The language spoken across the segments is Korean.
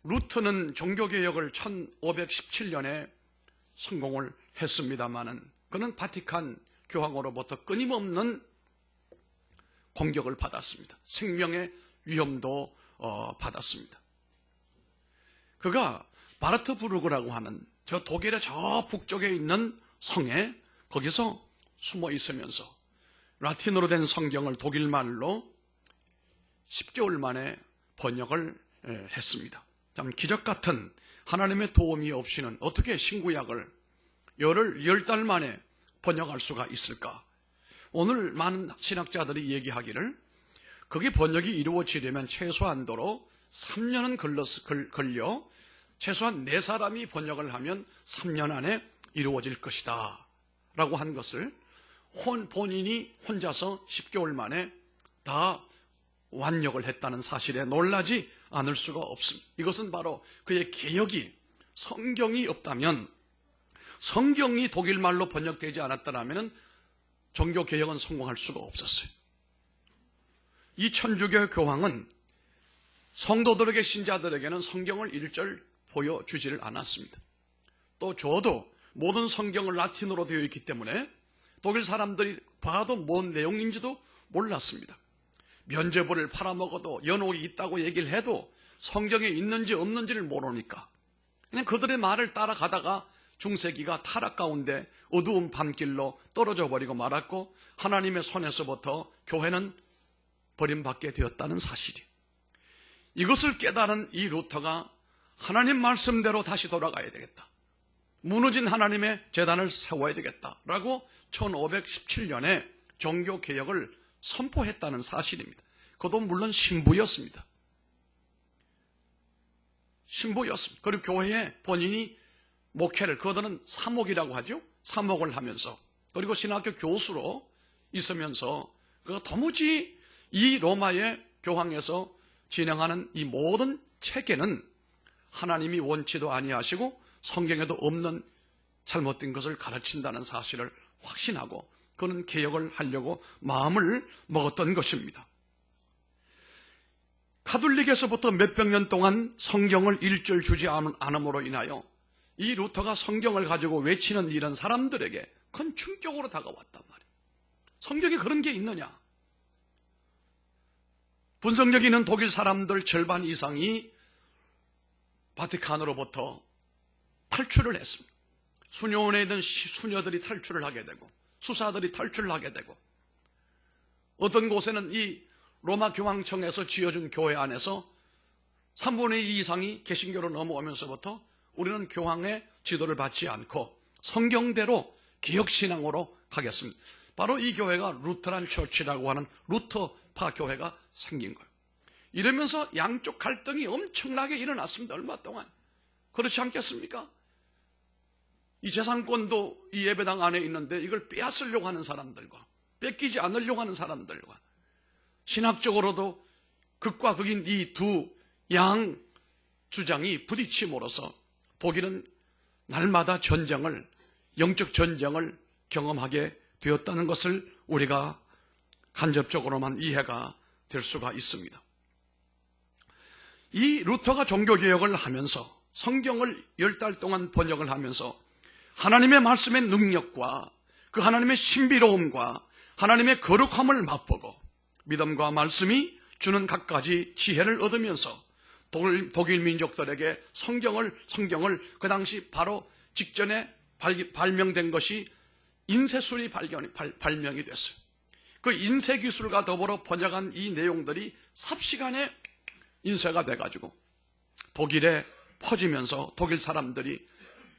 루트는 종교개혁을 1517년에 성공을 했습니다마는 그는 바티칸 교황으로부터 끊임없는 공격을 받았습니다. 생명의 위험도 받았습니다. 그가 바르트부르크라고 하는 저 독일의 저 북쪽에 있는 성에 거기서 숨어 있으면서 라틴어로 된 성경을 독일말로 10개월 만에 번역을 했습니다. 참 기적 같은 하나님의 도움이 없이는 어떻게 신구약을 10달 만에 번역할 수가 있을까? 오늘 많은 신학자들이 얘기하기를 그게 번역이 이루어지려면 최소한도로 3년은 걸려 최소한 4사람이 번역을 하면 3년 안에 이루어질 것이다 라고 한 것을 본인이 혼자서 10개월 만에 다 완역을 했다는 사실에 놀라지 않을 수가 없습니다. 이것은 바로 그의 개혁이, 성경이 없다면, 성경이 독일말로 번역되지 않았더라면 종교개혁은 성공할 수가 없었어요. 이 천주교 교황은 성도들에게, 신자들에게는 성경을 일절 보여주지를 않았습니다. 또 저도 모든 성경을 라틴어로 되어 있기 때문에 독일 사람들이 봐도 뭔 내용인지도 몰랐습니다. 면죄부를 팔아먹어도 연옥이 있다고 얘기를 해도 성경에 있는지 없는지를 모르니까 그냥 그들의 말을 따라가다가 중세기가 타락 가운데 어두운 밤길로 떨어져 버리고 말았고 하나님의 손에서부터 교회는 버림받게 되었다는 사실이, 이것을 깨달은 이 루터가 하나님 말씀대로 다시 돌아가야 되겠다, 무너진 하나님의 제단을 세워야 되겠다라고 1517년에 종교개혁을 선포했다는 사실입니다. 그것도 물론 신부였습니다. 그리고 교회에 본인이 목회를, 그들은 사목이라고 하죠. 사목을 하면서, 그리고 신학교 교수로 있으면서 그 도무지 이 로마의 교황에서 진행하는 이 모든 체계는 하나님이 원치도 아니하시고 성경에도 없는 잘못된 것을 가르친다는 사실을 확신하고 그는 개혁을 하려고 마음을 먹었던 것입니다. 가톨릭에서부터 몇백 년 동안 성경을 일절 주지 않음으로 인하여 이 루터가 성경을 가지고 외치는 이런 사람들에게 큰 충격으로 다가왔단 말이에요. 성경에 그런 게 있느냐? 분석력 있는 독일 사람들 절반 이상이 바티칸으로부터 탈출을 했습니다. 수녀원에 있는 수녀들이 탈출을 하게 되고 수사들이 탈출을 하게 되고, 어떤 곳에는 이 로마 교황청에서 지어준 교회 안에서 3분의 2 이상이 개신교로 넘어오면서부터 우리는 교황의 지도를 받지 않고 성경대로 개혁신앙으로 가겠습니다. 바로 이 교회가 루터란 처치라고 하는 루터파 교회가 생긴 거예요. 이러면서 양쪽 갈등이 엄청나게 일어났습니다. 얼마 동안. 그렇지 않겠습니까? 이 재산권도 이 예배당 안에 있는데 이걸 빼앗으려고 하는 사람들과 뺏기지 않으려고 하는 사람들과, 신학적으로도 극과 극인 이 두 양 주장이 부딪힘으로써 독일은 날마다 전쟁을, 영적 전쟁을 경험하게 되었다는 것을 우리가 간접적으로만 이해가 될 수가 있습니다. 이 루터가 종교개혁을 하면서 성경을 10달 동안 번역을 하면서 하나님의 말씀의 능력과 그 하나님의 신비로움과 하나님의 거룩함을 맛보고 믿음과 말씀이 주는 갖가지 지혜를 얻으면서 독일 민족들에게 성경을 그 당시 바로 직전에 발명된 것이 인쇄술이 발명이 됐어요. 그 인쇄기술과 더불어 번역한 이 내용들이 삽시간에 인쇄가 돼가지고 독일에 퍼지면서 독일 사람들이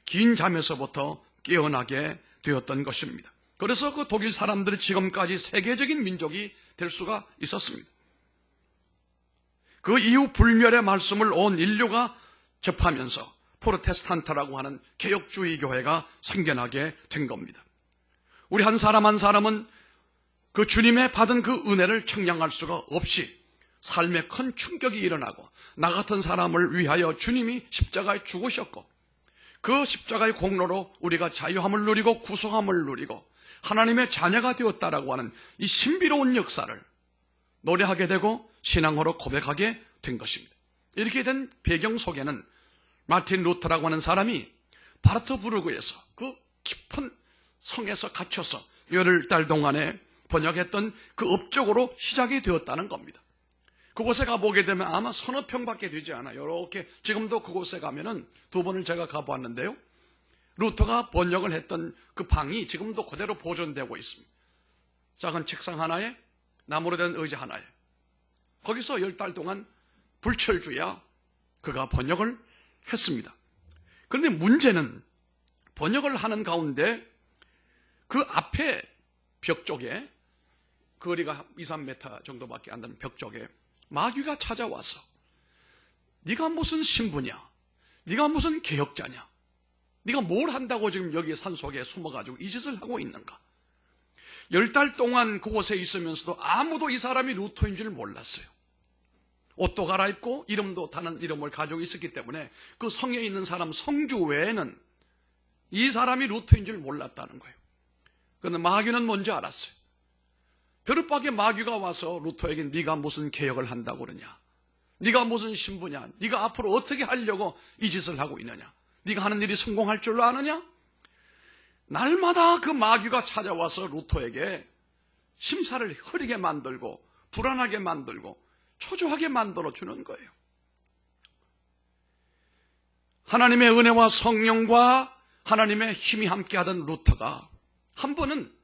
긴 잠에서부터 깨어나게 되었던 것입니다. 그래서 그 독일 사람들이 지금까지 세계적인 민족이 될 수가 있었습니다. 그 이후 불멸의 말씀을 온 인류가 접하면서 프로테스탄트라고 하는 개혁주의 교회가 생겨나게 된 겁니다. 우리 한 사람 한 사람은 그 주님의 받은 그 은혜를 청량할 수가 없이 삶에 큰 충격이 일어나고, 나 같은 사람을 위하여 주님이 십자가에 죽으셨고 그 십자가의 공로로 우리가 자유함을 누리고 구속함을 누리고 하나님의 자녀가 되었다라고 하는 이 신비로운 역사를 노래하게 되고 신앙으로 고백하게 된 것입니다. 이렇게 된 배경 속에는 마틴 루터라고 하는 사람이 바르트부르크에서 그 깊은 성에서 갇혀서 10달 동안에 번역했던 그 업적으로 시작이 되었다는 겁니다. 그곳에 가보게 되면 아마 서너 평밖에 되지 않아요. 이렇게 지금도 그곳에 가면은 2번을 제가 가보았는데요. 루터가 번역을 했던 그 방이 지금도 그대로 보존되고 있습니다. 작은 책상 하나에 나무로 된 의자 하나에 거기서 10달 동안 불철주야 그가 번역을 했습니다. 그런데 문제는 번역을 하는 가운데 그 앞에 벽 쪽에 거리가 2, 3m 정도밖에 안 되는 벽 쪽에 마귀가 찾아와서 네가 무슨 신부냐? 네가 무슨 개혁자냐? 네가 뭘 한다고 지금 여기 산속에 숨어가지고 이 짓을 하고 있는가? 10달 동안 그곳에 있으면서도 아무도 이 사람이 루터인 줄 몰랐어요. 옷도 갈아입고 이름도 다른 이름을 가지고 있었기 때문에 그 성에 있는 사람 성주 외에는 이 사람이 루터인 줄 몰랐다는 거예요. 그런데 마귀는 뭔지 알았어요. 벼룩밖에 마귀가 와서 루터에게 네가 무슨 개혁을 한다고 그러냐? 네가 무슨 신부냐? 네가 앞으로 어떻게 하려고 이 짓을 하고 있느냐? 네가 하는 일이 성공할 줄로 아느냐? 날마다 그 마귀가 찾아와서 루터에게 심사를 흐리게 만들고 불안하게 만들고 초조하게 만들어주는 거예요. 하나님의 은혜와 성령과 하나님의 힘이 함께하던 루터가 한 번은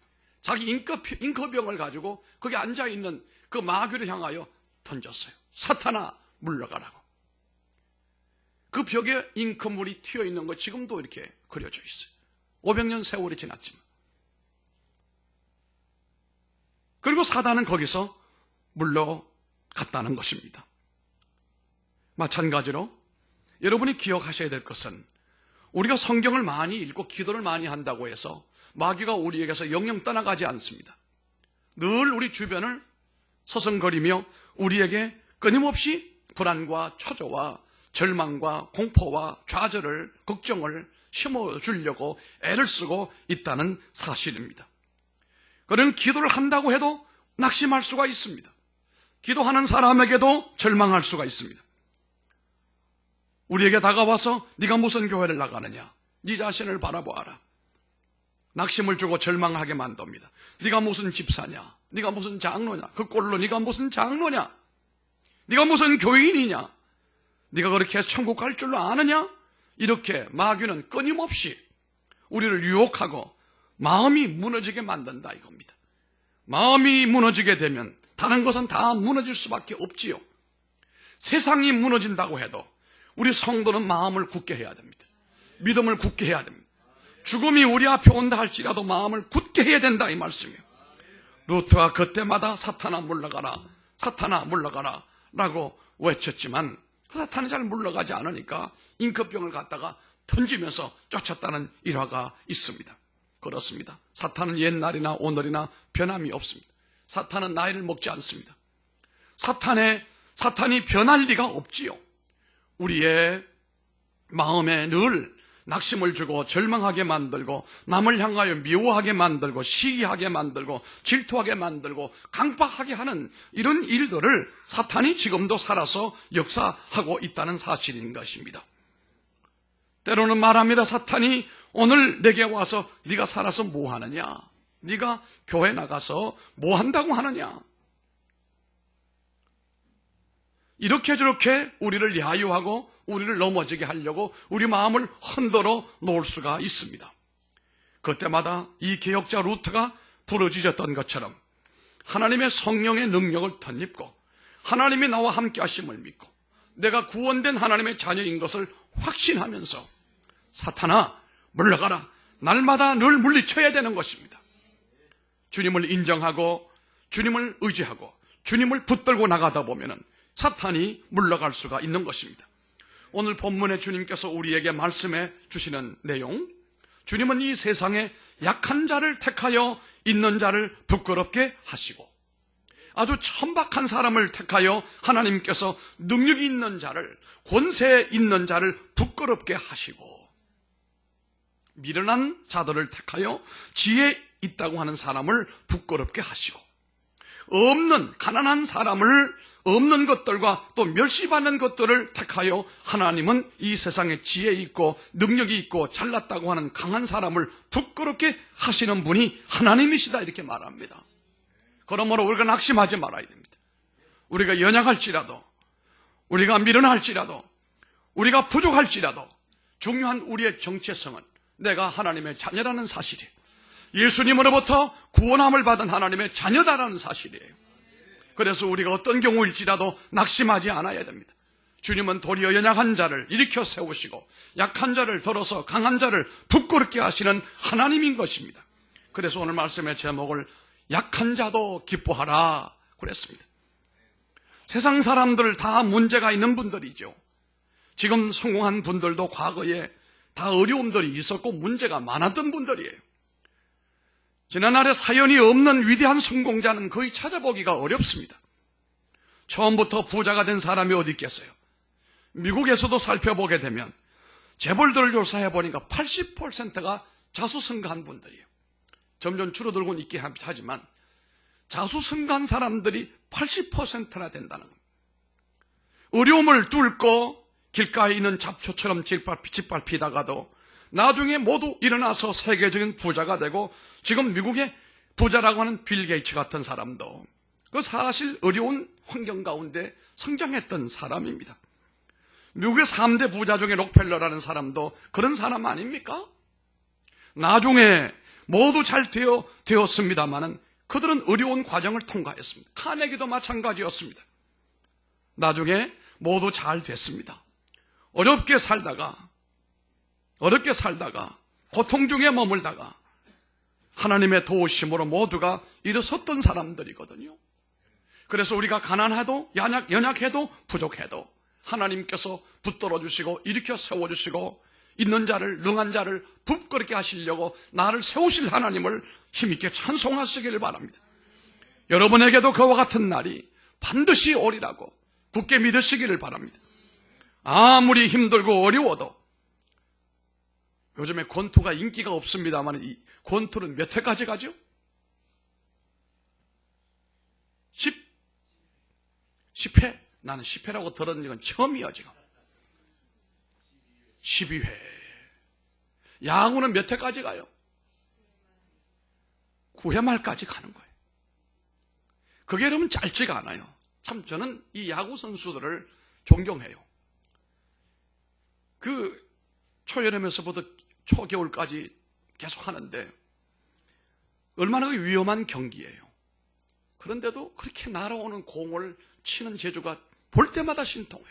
자기 잉커병을 가지고 거기 앉아있는 그 마귀를 향하여 던졌어요. 사탄아 물러가라고. 그 벽에 잉커물이 튀어있는 거 지금도 이렇게 그려져 있어요. 500년 세월이 지났지만. 그리고 사단은 거기서 물러갔다는 것입니다. 마찬가지로 여러분이 기억하셔야 될 것은 우리가 성경을 많이 읽고 기도를 많이 한다고 해서 마귀가 우리에게서 영영 떠나가지 않습니다. 늘 우리 주변을 서성거리며 우리에게 끊임없이 불안과 초조와 절망과 공포와 좌절을, 걱정을 심어주려고 애를 쓰고 있다는 사실입니다. 그는 기도를 한다고 해도 낙심할 수가 있습니다. 기도하는 사람에게도 절망할 수가 있습니다. 우리에게 다가와서 네가 무슨 교회를 나가느냐? 네 자신을 바라보아라. 낙심을 주고 절망하게 만듭니다. 네가 무슨 집사냐? 네가 무슨 장로냐? 그 꼴로 네가 무슨 장로냐? 네가 무슨 교인이냐? 네가 그렇게 해서 천국 갈 줄로 아느냐? 이렇게 마귀는 끊임없이 우리를 유혹하고 마음이 무너지게 만든다 이겁니다. 마음이 무너지게 되면 다른 것은 다 무너질 수밖에 없지요. 세상이 무너진다고 해도 우리 성도는 마음을 굳게 해야 됩니다. 믿음을 굳게 해야 됩니다. 죽음이 우리 앞에 온다 할지라도 마음을 굳게 해야 된다 이 말씀이에요. 루터가 그때마다 사탄아 물러가라, 사탄아 물러가라 라고 외쳤지만 사탄이 잘 물러가지 않으니까 잉크병을 갖다가 던지면서 쫓았다는 일화가 있습니다. 그렇습니다. 사탄은 옛날이나 오늘이나 변함이 없습니다. 사탄은 나이를 먹지 않습니다. 사탄이 변할 리가 없지요. 우리의 마음에 늘 낙심을 주고 절망하게 만들고 남을 향하여 미워하게 만들고 시기하게 만들고 질투하게 만들고 강박하게 하는 이런 일들을 사탄이 지금도 살아서 역사하고 있다는 사실인 것입니다. 때로는 말합니다. 사탄이 오늘 내게 와서 네가 살아서 뭐 하느냐? 네가 교회 나가서 뭐 한다고 하느냐? 이렇게 저렇게 우리를 야유하고 우리를 넘어지게 하려고 우리 마음을 흔들어 놓을 수가 있습니다. 그때마다 이 개혁자 루터가 부르짖었던 것처럼 하나님의 성령의 능력을 덧입고 하나님이 나와 함께 하심을 믿고 내가 구원된 하나님의 자녀인 것을 확신하면서 사탄아 물러가라, 날마다 늘 물리쳐야 되는 것입니다. 주님을 인정하고 주님을 의지하고 주님을 붙들고 나가다 보면은 사탄이 물러갈 수가 있는 것입니다. 오늘 본문에 주님께서 우리에게 말씀해 주시는 내용, 주님은 이 세상에 약한 자를 택하여 있는 자를 부끄럽게 하시고 아주 천박한 사람을 택하여 하나님께서 능력이 있는 자를, 권세 있는 자를 부끄럽게 하시고 미련한 자들을 택하여 지혜 있다고 하는 사람을 부끄럽게 하시고 없는 가난한 사람을 없는 것들과 또 멸시받는 것들을 택하여 하나님은 이 세상에 지혜 있고 능력이 있고 잘났다고 하는 강한 사람을 부끄럽게 하시는 분이 하나님이시다 이렇게 말합니다. 그러므로 우리가 낙심하지 말아야 됩니다. 우리가 연약할지라도, 우리가 미련할지라도, 우리가 부족할지라도 중요한 우리의 정체성은 내가 하나님의 자녀라는 사실이에요. 예수님으로부터 구원함을 받은 하나님의 자녀다라는 사실이에요. 그래서 우리가 어떤 경우일지라도 낙심하지 않아야 됩니다. 주님은 도리어 연약한 자를 일으켜 세우시고 약한 자를 들어서 강한 자를 부끄럽게 하시는 하나님인 것입니다. 그래서 오늘 말씀의 제목을 약한 자도 기뻐하라 그랬습니다. 세상 사람들 다 문제가 있는 분들이죠. 지금 성공한 분들도 과거에 다 어려움들이 있었고 문제가 많았던 분들이에요. 지난날에 사연이 없는 위대한 성공자는 거의 찾아보기가 어렵습니다. 처음부터 부자가 된 사람이 어디 있겠어요? 미국에서도 살펴보게 되면 재벌들을 조사해 보니까 80%가 자수성가한 분들이에요. 점점 줄어들고 있긴 하지만 자수성가한 사람들이 80%나 된다는 겁니다. 어려움을 뚫고 길가에 있는 잡초처럼 짓밟히다가도 나중에 모두 일어나서 세계적인 부자가 되고 지금 미국의 부자라고 하는 빌 게이츠 같은 사람도 그 사실 어려운 환경 가운데 성장했던 사람입니다. 미국의 3대 부자 중에 록펠러라는 사람도 그런 사람 아닙니까? 나중에 모두 잘 되었습니다마는 그들은 어려운 과정을 통과했습니다. 카네기도 마찬가지였습니다. 나중에 모두 잘 됐습니다. 어렵게 살다가 고통 중에 머물다가 하나님의 도우심으로 모두가 일어섰던 사람들이거든요. 그래서 우리가 가난해도 연약해도 부족해도 하나님께서 붙들어 주시고 일으켜 세워주시고 있는 자를 능한 자를 부끄럽게 하시려고 나를 세우실 하나님을 힘있게 찬송하시기를 바랍니다. 여러분에게도 그와 같은 날이 반드시 오리라고 굳게 믿으시기를 바랍니다. 아무리 힘들고 어려워도 요즘에 권투가 인기가 없습니다만 이 권투는 몇 회까지 가죠? 10회? 나는 10회라고 들은 적은 처음이야 지금. 12회. 야구는 몇 회까지 가요? 9회 말까지 가는 거예요. 그게 여러분 짧지가 않아요. 참 저는 이 야구 선수들을 존경해요. 그 초여름에서부터 초겨울까지 계속 하는데 얼마나 위험한 경기예요. 그런데도 그렇게 날아오는 공을 치는 재주가 볼 때마다 신통해.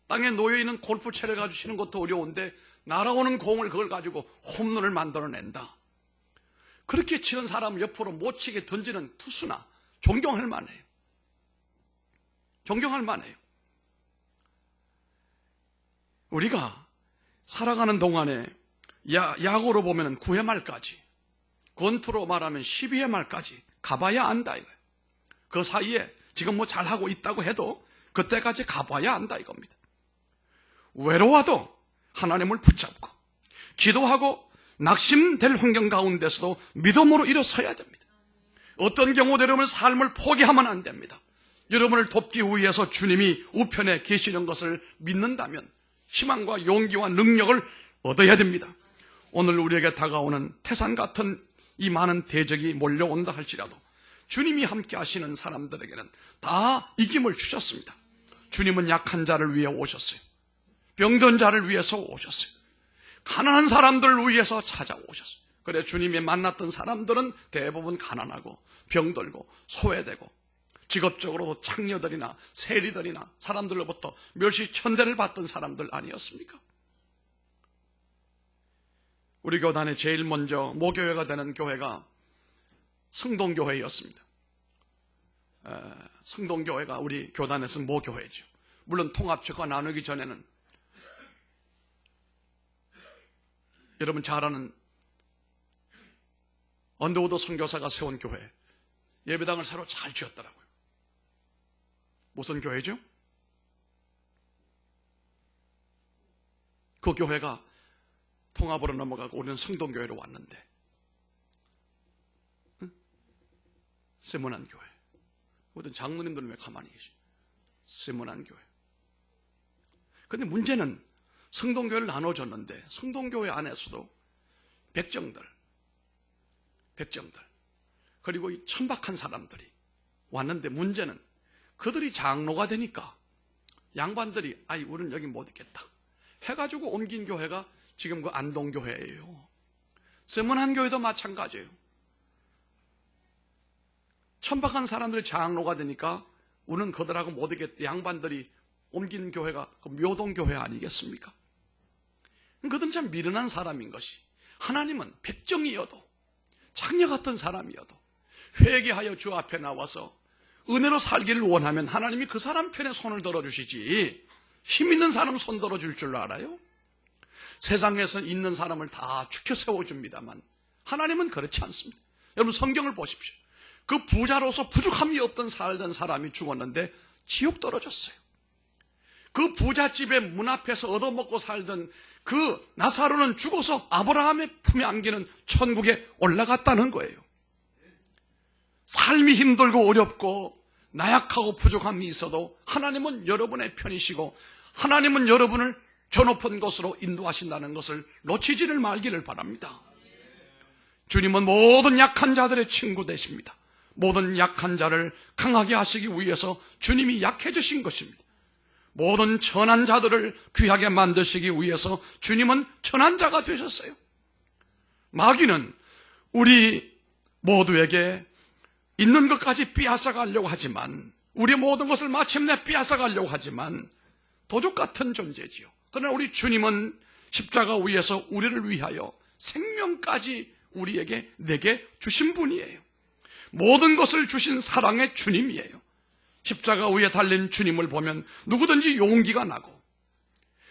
땅에 놓여있는 골프채를 가지고 치는 것도 어려운데 날아오는 공을 그걸 가지고 홈런을 만들어낸다. 그렇게 치는 사람 옆으로 못 치게 던지는 투수나 존경할 만해요. 존경할 만해요. 우리가 살아가는 동안에 야구로 보면 9회 말까지, 권투로 말하면 12회 말까지 가봐야 안다 이거예요. 그 사이에 지금 뭐 잘하고 있다고 해도 그때까지 가봐야 안다 이겁니다. 외로워도 하나님을 붙잡고 기도하고 낙심될 환경 가운데서도 믿음으로 일어서야 됩니다. 어떤 경우도 여러분의 삶을 포기하면 안 됩니다. 여러분을 돕기 위해서 주님이 우편에 계시는 것을 믿는다면 희망과 용기와 능력을 얻어야 됩니다. 오늘 우리에게 다가오는 태산 같은 이 많은 대적이 몰려온다 할지라도 주님이 함께 하시는 사람들에게는 다 이김을 주셨습니다. 주님은 약한 자를 위해 오셨어요. 병든 자를 위해서 오셨어요. 가난한 사람들을 위해서 찾아오셨어요. 그래 주님이 만났던 사람들은 대부분 가난하고 병들고 소외되고 직업적으로 창녀들이나 세리들이나 사람들로부터 멸시천대를 받던 사람들 아니었습니까? 우리 교단에 제일 먼저 모교회가 되는 교회가 성동교회였습니다. 성동교회가 우리 교단에서 모교회죠. 물론 통합체가 나누기 전에는 여러분 잘 아는 언더우드 선교사가 세운 교회, 예배당을 새로 잘 지었더라고요. 무슨 교회죠? 그 교회가 통합으로 넘어가고 우리는 성동교회로 왔는데 세모난 교회. 모든 장로님들은 왜 가만히 계시? 세문안 교회. 그런데 문제는 성동교회를 나눠줬는데 성동교회 안에서도 백정들 그리고 이 천박한 사람들이 왔는데, 문제는 그들이 장로가 되니까 양반들이 우리는 여기 못 있겠다 해가지고 옮긴 교회가 지금 그 안동교회예요. 세문안 교회도 마찬가지예요. 천박한 사람들이 장로가 되니까 우리는 그들하고 못 있겠다. 양반들이 옮긴 교회가 그 묘동교회 아니겠습니까? 그들은 참 미련한 사람인 것이, 하나님은 백정이어도 창녀 같은 사람이어도 회개하여 주 앞에 나와서 은혜로 살기를 원하면 하나님이 그 사람 편에 손을 들어주시지, 힘 있는 사람 손 들어줄 줄 알아요? 세상에서 있는 사람을 다 축혀 세워줍니다만 하나님은 그렇지 않습니다. 여러분 성경을 보십시오. 그 부자로서 부족함이 없던 살던 사람이 죽었는데 지옥 떨어졌어요. 그 부잣집의 문 앞에서 얻어먹고 살던 그 나사로는 죽어서 아브라함의 품에 안기는 천국에 올라갔다는 거예요. 삶이 힘들고 어렵고 나약하고 부족함이 있어도 하나님은 여러분의 편이시고 하나님은 여러분을 저 높은 곳으로 인도하신다는 것을 놓치지를 말기를 바랍니다. 주님은 모든 약한 자들의 친구 되십니다. 모든 약한 자를 강하게 하시기 위해서 주님이 약해지신 것입니다. 모든 천한 자들을 귀하게 만드시기 위해서 주님은 천한 자가 되셨어요. 마귀는 우리 모두에게 있는 것까지 빼앗아가려고 하지만, 우리 모든 것을 마침내 빼앗아가려고 하지만 도적 같은 존재지요. 그러나 우리 주님은 십자가 위에서 우리를 위하여 생명까지 우리에게 내게 주신 분이에요. 모든 것을 주신 사랑의 주님이에요. 십자가 위에 달린 주님을 보면 누구든지 용기가 나고,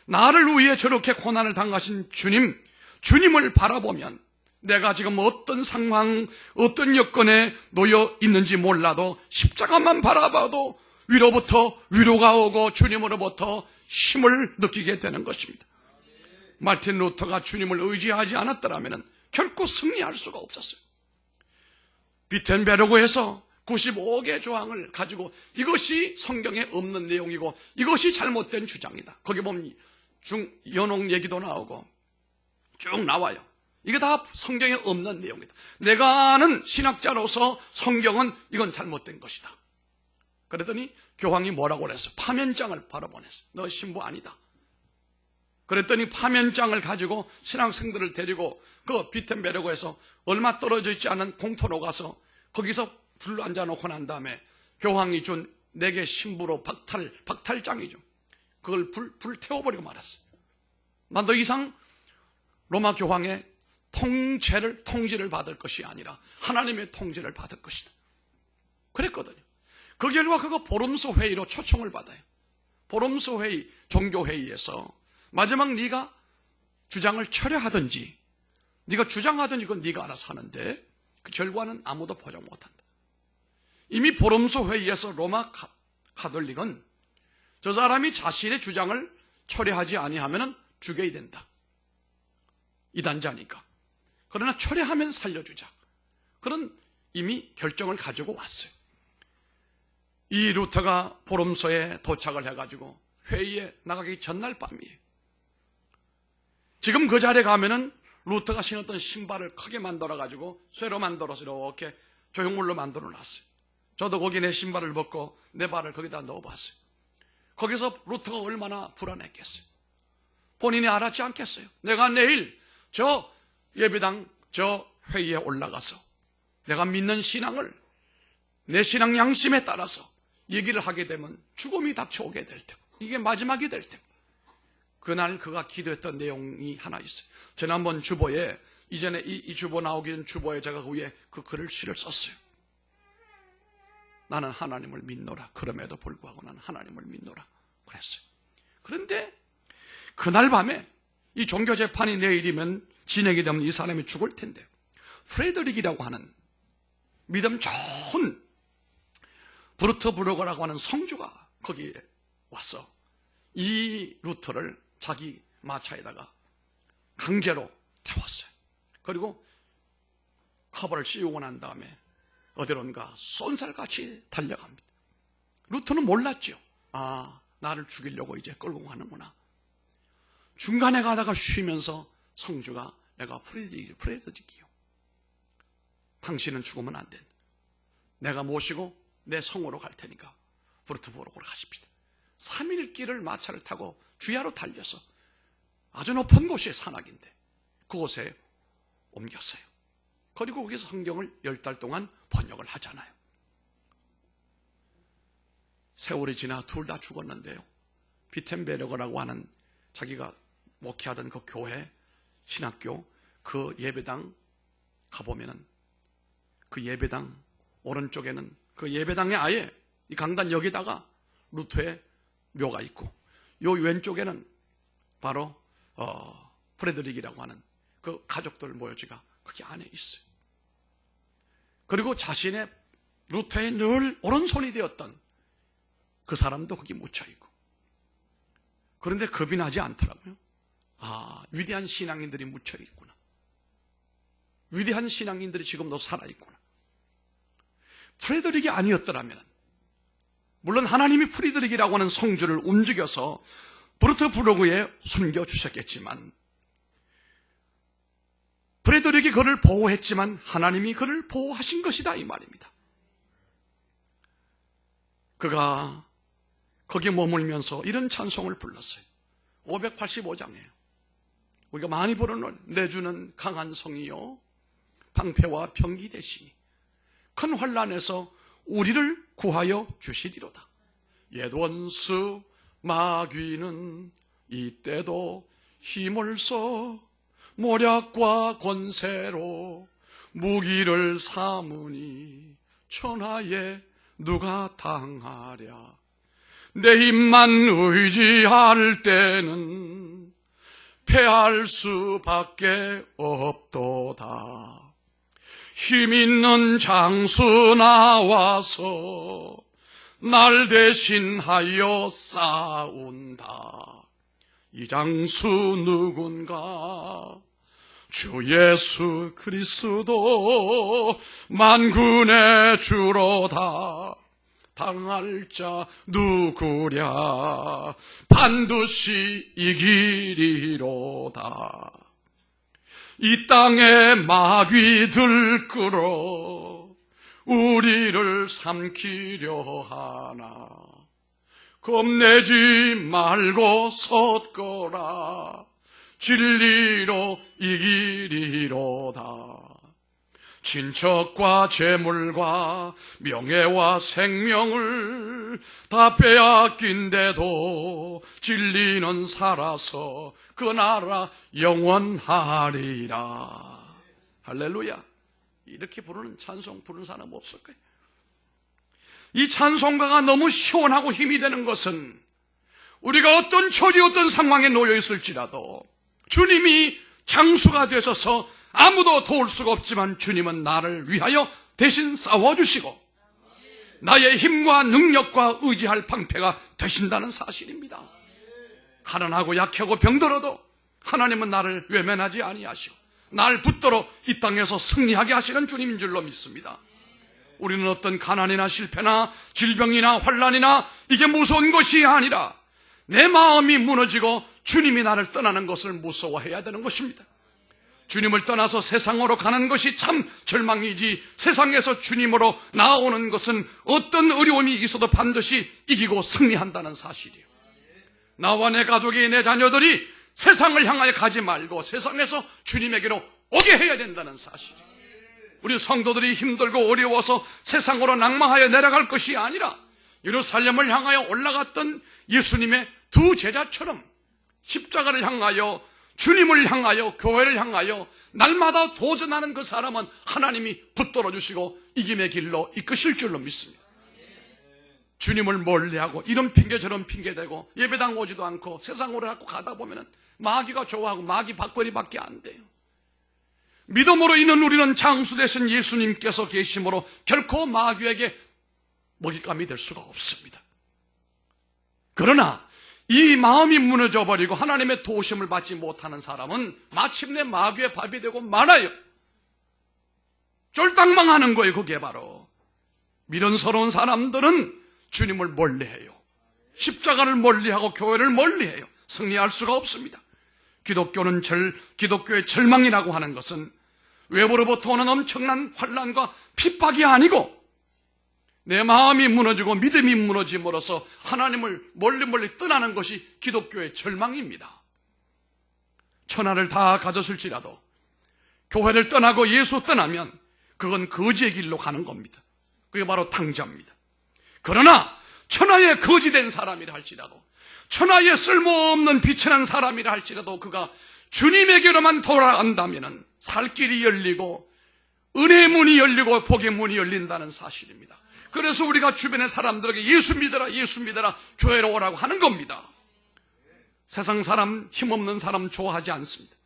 나를 위해 저렇게 고난을 당하신 주님을 바라보면 내가 지금 어떤 상황, 어떤 여건에 놓여 있는지 몰라도 십자가만 바라봐도 위로부터 위로가 오고 주님으로부터 힘을 느끼게 되는 것입니다. 마틴 루터가 주님을 의지하지 않았더라면 결코 승리할 수가 없었어요. 비텐베르그에서 95개 조항을 가지고 이것이 성경에 없는 내용이고 이것이 잘못된 주장이다. 거기 보면 연옥 얘기도 나오고 쭉 나와요. 이게 다 성경에 없는 내용이다. 내가 아는 신학자로서 성경은 이건 잘못된 것이다. 그랬더니 교황이 뭐라고 그랬어? 파면장을 바로 보냈어. 너 신부 아니다. 그랬더니 파면장을 가지고 신학생들을 데리고 그 비텐베르그에서 얼마 떨어져 있지 않은 공터로 가서 거기서 불로 앉아놓고 난 다음에 교황이 준 4개 신부로 박탈장이죠. 그걸 불 태워버리고 말았어. 난 더 이상 로마 교황의 통지를 받을 것이 아니라 하나님의 통지를 받을 것이다. 그랬거든요. 그 결과 그거 보름수 회의로 초청을 받아요. 보름수 회의, 종교회의에서 마지막 네가 주장을 철회하든지 네가 주장하든지 그건 네가 알아서 하는데 그 결과는 아무도 보장 못한다. 이미 보름수 회의에서 로마 가톨릭은 저 사람이 자신의 주장을 철회하지 아니하면 죽여야 된다. 이단자니까. 그러나 철회하면 살려주자. 그런 이미 결정을 가지고 왔어요. 이 루터가 보름소에 도착을 해가지고 회의에 나가기 전날 밤이에요. 지금 그 자리에 가면은 루터가 신었던 신발을 크게 만들어가지고 쇠로 만들어서 이렇게 조형물로 만들어 놨어요. 저도 거기 내 신발을 벗고 내 발을 거기다 넣어봤어요. 거기서 루터가 얼마나 불안했겠어요. 본인이 알았지 않겠어요. 내가 내일 저 예배당 저 회의에 올라가서 내가 믿는 신앙을 내 신앙 양심에 따라서 얘기를 하게 되면 죽음이 닥쳐오게 될 테고 이게 마지막이 될 테고, 그날 그가 기도했던 내용이 하나 있어요. 지난번 주보에 이전에 이 주보 나오기 전 주보에 제가 그 위에 그 글을 시를 썼어요. 나는 하나님을 믿노라. 그럼에도 불구하고 나는 하나님을 믿노라 그랬어요. 그런데 그날 밤에 이 종교재판이 내일이면 진행이 되면 이 사람이 죽을 텐데 프레드릭이라고 하는 믿음 좋은 브루트부르거라고 하는 성주가 거기에 와서 이 루터를 자기 마차에다가 강제로 태웠어요. 그리고 커버를 씌우고 난 다음에 어디론가 쏜살같이 달려갑니다. 루터는 몰랐죠. 나를 죽이려고 이제 끌고 가는구나. 중간에 가다가 쉬면서 성주가 내가 프레드리기요. 당신은 죽으면 안 된다. 내가 모시고 내 성으로 갈 테니까 브르트부르크로 가십시다. 3일 길을 마차를 타고 주야로 달려서 아주 높은 곳이 산악인데 그곳에 옮겼어요. 그리고 거기서 성경을 10달 동안 번역을 하잖아요. 세월이 지나 둘 다 죽었는데요. 비텐베르거라고 하는 자기가 목회하던 그 교회, 신학교, 그 예배당 가보면은 그 예배당 오른쪽에는 그 예배당에 아예 이 강단 여기다가 루터의 묘가 있고 요 왼쪽에는 바로 프레드릭이라고 하는 그 가족들 모여지가 거기 안에 있어요. 그리고 자신의 루터의 늘 오른손이 되었던 그 사람도 거기 묻혀있고. 그런데 겁이 나지 않더라고요. 위대한 신앙인들이 묻혀있구나. 위대한 신앙인들이 지금도 살아있구나. 프레드릭이 아니었더라면, 물론 하나님이 프레드릭이라고 하는 성주를 움직여서 브르트부르크에 숨겨주셨겠지만, 프레드릭이 그를 보호했지만 하나님이 그를 보호하신 것이다 이 말입니다. 그가 거기에 머물면서 이런 찬송을 불렀어요. 585장이에요. 우리가 많이 부르는 내주는 강한 성이요 방패와 병기 되시니 큰 환난에서 우리를 구하여 주시리로다. 옛 원수 마귀는 이때도 힘을 써 모략과 권세로 무기를 삼으니 천하에 누가 당하랴. 내 힘만 의지할 때는 패할 수밖에 없도다. 힘 있는 장수 나와서 날 대신하여 싸운다. 이 장수 누군가? 주 예수 그리스도 만군의 주로다. 당할 자 누구랴? 반드시 이기리로다. 이 땅에 마귀들 끌어 우리를 삼키려 하나. 겁내지 말고 섰거라. 진리로 이기리로다. 친척과 재물과 명예와 생명을 다 빼앗긴데도 진리는 살아서 그 나라 영원하리라. 할렐루야. 이렇게 부르는 찬송 부르는 사람 없을 거예요. 이 찬송가가 너무 시원하고 힘이 되는 것은 우리가 어떤 처지 어떤 상황에 놓여 있을지라도 주님이 장수가 되셔서 아무도 도울 수가 없지만 주님은 나를 위하여 대신 싸워주시고 나의 힘과 능력과 의지할 방패가 되신다는 사실입니다. 가난하고 약하고 병들어도 하나님은 나를 외면하지 아니하시고 날 붙들어 이 땅에서 승리하게 하시는 주님인 줄로 믿습니다. 우리는 어떤 가난이나 실패나 질병이나 환난이나 이게 무서운 것이 아니라 내 마음이 무너지고 주님이 나를 떠나는 것을 무서워해야 되는 것입니다. 주님을 떠나서 세상으로 가는 것이 참 절망이지, 세상에서 주님으로 나아오는 것은 어떤 어려움이 있어도 반드시 이기고 승리한다는 사실이에요. 나와 내 가족이, 내 자녀들이 세상을 향하여 가지 말고 세상에서 주님에게로 오게 해야 된다는 사실이에요. 우리 성도들이 힘들고 어려워서 세상으로 낭망하여 내려갈 것이 아니라 예루살렘을 향하여 올라갔던 예수님의 두 제자처럼 십자가를 향하여, 주님을 향하여, 교회를 향하여 날마다 도전하는 그 사람은 하나님이 붙들어 주시고 이김의 길로 이끄실 줄로 믿습니다. 주님을 멀리하고 이런 핑계 저런 핑계 대고 예배당 오지도 않고 세상으로 갖고 가다 보면은 마귀가 좋아하고 마귀 박벌이밖에 안 돼요. 믿음으로 있는 우리는 장수 되신 예수님께서 계심으로 결코 마귀에게 먹잇감이 될 수가 없습니다. 그러나 이 마음이 무너져 버리고 하나님의 도우심을 받지 못하는 사람은 마침내 마귀의 밥이 되고 말아요. 쫄딱망하는 거예요. 그게 바로 미련스러운 사람들은 주님을 멀리해요. 십자가를 멀리하고 교회를 멀리해요. 승리할 수가 없습니다. 기독교의 절망이라고 하는 것은 외부로부터 오는 엄청난 환난과 핍박이 아니고 내 마음이 무너지고 믿음이 무너짐으로써 하나님을 멀리 떠나는 것이 기독교의 절망입니다. 천하를 다 가졌을지라도 교회를 떠나고 예수 떠나면 그건 거지의 길로 가는 겁니다. 그게 바로 탕자입니다. 그러나 천하에 거지된 사람이라 할지라도, 천하에 쓸모없는 비천한 사람이라 할지라도 그가 주님에게로만 돌아간다면 살 길이 열리고 은혜의 문이 열리고 복의 문이 열린다는 사실입니다. 그래서 우리가 주변의 사람들에게 예수 믿어라 교회로 오라고 하는 겁니다. 세상 사람, 힘없는 사람 좋아하지 않습니다.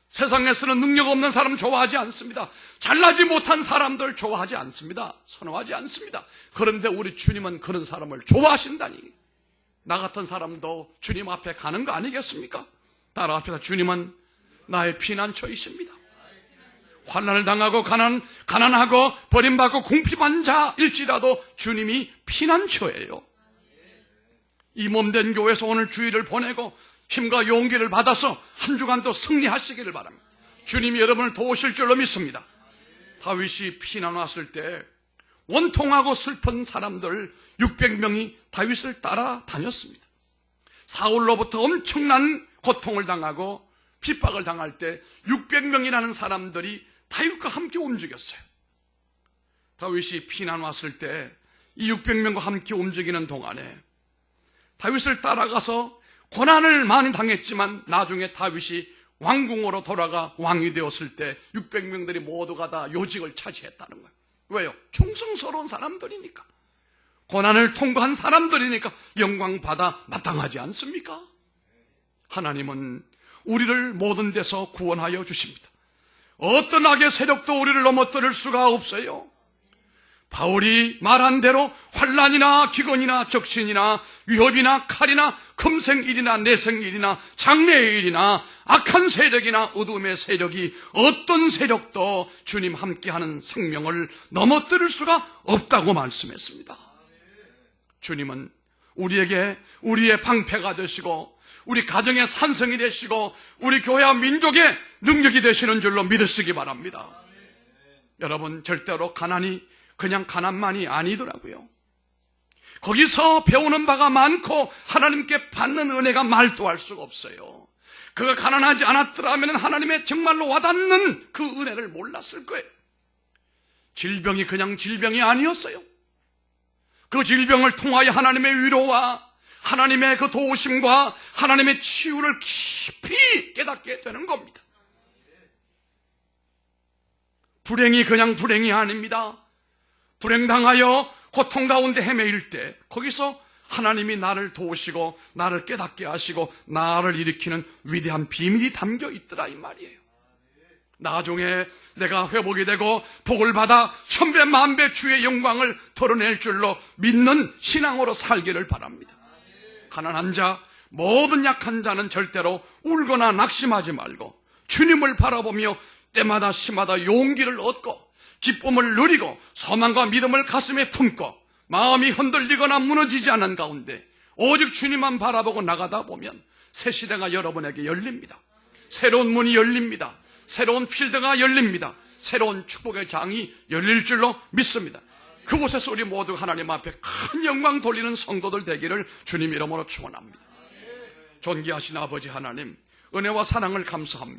세상에서는 능력 없는 사람 좋아하지 않습니다. 잘나지 못한 사람들 좋아하지 않습니다. 선호하지 않습니다. 그런데 우리 주님은 그런 사람을 좋아하신다니, 나 같은 사람도 주님 앞에 가는 거 아니겠습니까? 나라 앞에서 주님은 나의 피난처이십니다. 환난을 당하고 가난하고 버림받고 궁핍한 자일지라도 주님이 피난처예요. 이 몸된 교회에서 오늘 주일을 보내고 힘과 용기를 받아서 한 주간도 승리하시기를 바랍니다. 주님이 여러분을 도우실 줄로 믿습니다. 다윗이 피난 왔을 때 원통하고 슬픈 사람들 600명이 다윗을 따라다녔습니다. 사울로부터 엄청난 고통을 당하고 핍박을 당할 때 600명이라는 사람들이 다윗과 함께 움직였어요. 다윗이 피난 왔을 때 이 600명과 함께 움직이는 동안에 다윗을 따라가서 고난을 많이 당했지만 나중에 다윗이 왕궁으로 돌아가 왕이 되었을 때 600명들이 모두가 다 요직을 차지했다는 거예요. 왜요? 충성스러운 사람들이니까, 고난을 통과한 사람들이니까 영광 받아 마땅하지 않습니까? 하나님은 우리를 모든 데서 구원하여 주십니다. 어떤 악의 세력도 우리를 넘어뜨릴 수가 없어요. 바울이 말한 대로 환난이나 기근이나 적신이나 위협이나 칼이나 금생일이나 내생일이나 장래의 일이나 악한 세력이나 어둠의 세력이 어떤 세력도 주님 함께하는 생명을 넘어뜨릴 수가 없다고 말씀했습니다. 주님은 우리에게 우리의 방패가 되시고 우리 가정의 산성이 되시고 우리 교회와 민족의 능력이 되시는 줄로 믿으시기 바랍니다. 여러분, 절대로 가난이 그냥 가난만이 아니더라고요. 거기서 배우는 바가 많고 하나님께 받는 은혜가 말도 할 수가 없어요. 그가 가난하지 않았더라면 하나님의 정말로 와닿는 그 은혜를 몰랐을 거예요. 질병이 그냥 질병이 아니었어요. 그 질병을 통하여 하나님의 위로와 하나님의 그 도우심과 하나님의 치유를 깊이 깨닫게 되는 겁니다. 불행이 그냥 불행이 아닙니다. 불행당하여 고통 가운데 헤매일 때 거기서 하나님이 나를 도우시고 나를 깨닫게 하시고 나를 일으키는 위대한 비밀이 담겨 있더라 이 말이에요. 나중에 내가 회복이 되고 복을 받아 천배 만배 주의 영광을 드러낼 줄로 믿는 신앙으로 살기를 바랍니다. 가난한 자, 모든 약한 자는 절대로 울거나 낙심하지 말고 주님을 바라보며 때마다 시마다 용기를 얻고 기쁨을 누리고 소망과 믿음을 가슴에 품고 마음이 흔들리거나 무너지지 않는 가운데 오직 주님만 바라보고 나가다 보면 새 시대가 여러분에게 열립니다. 새로운 문이 열립니다. 새로운 필드가 열립니다. 새로운 축복의 장이 열릴 줄로 믿습니다. 그곳에서 우리 모두 하나님 앞에 큰 영광 돌리는 성도들 되기를 주님 이름으로 축원합니다. 존귀하신 아버지 하나님, 은혜와 사랑을 감사합니다.